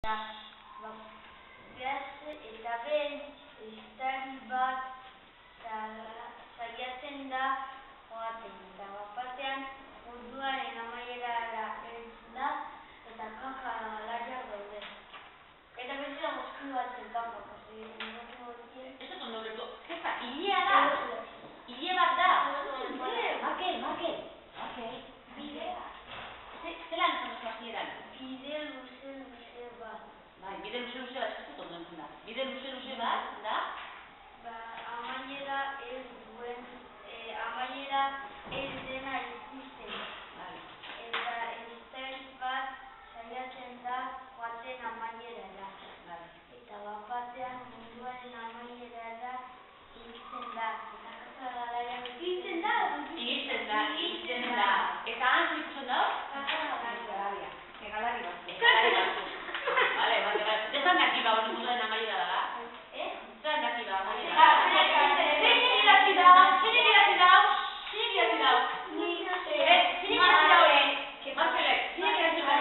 Eta ben, estari bat saiatzen da joaten. Eta bapatean munduaren amaierara heltzen da eta kaja alariak daude. Eta bezala mozkin batzen kaja. Ez dut ondo ulertu. Jefa, hilea da? Hile bat da? Markel. Bidea. Zelan esan duzu hasieran? Bide luze bat. Bai, bide luze bat, ez dut ondo entzun da. Bide luze bat, da? Amaiera ez dena ikusten. Eta estari bat saiatzen da joaten amaierara. Eta bapatean munduaren amaierara hiltzen da. Hiltzen da. Eta han ikusten da? Egalari batzu. Bale. Zezan daki ba hori munduaren amaiera dela? Zezan daki ba amaiera dela? Zeinek idatzi da? Markelek, zeinek idatzi da?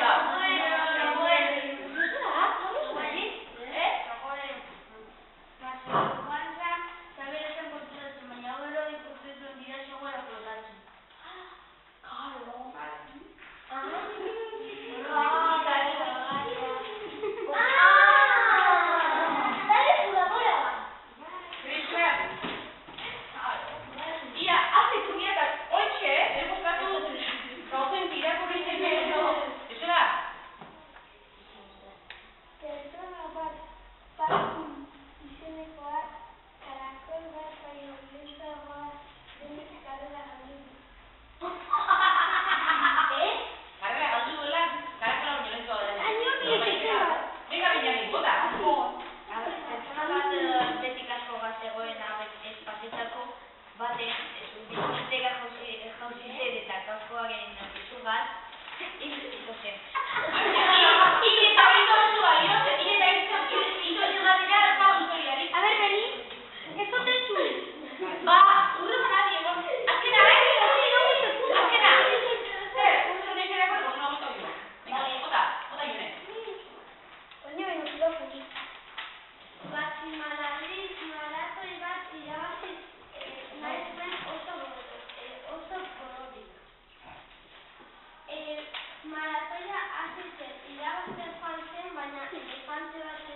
Baten, iztega jauzizen eta kaskoaren pizu bat, ito zen. Eta hori dozu balio, eta ito izgatera, ez da historiari. A ber, beni, ez dut entzun. Ba, urrego nadie, azkena, azkena. Zer, urrego nahi zera gorgo, no gusta oio. Venga, ota jone. Oño, baina filofoni. Maratoi bat irabazi naizuen oso gorotik. Maratoia hasi zen, irabazten joan zen, baina elefante bat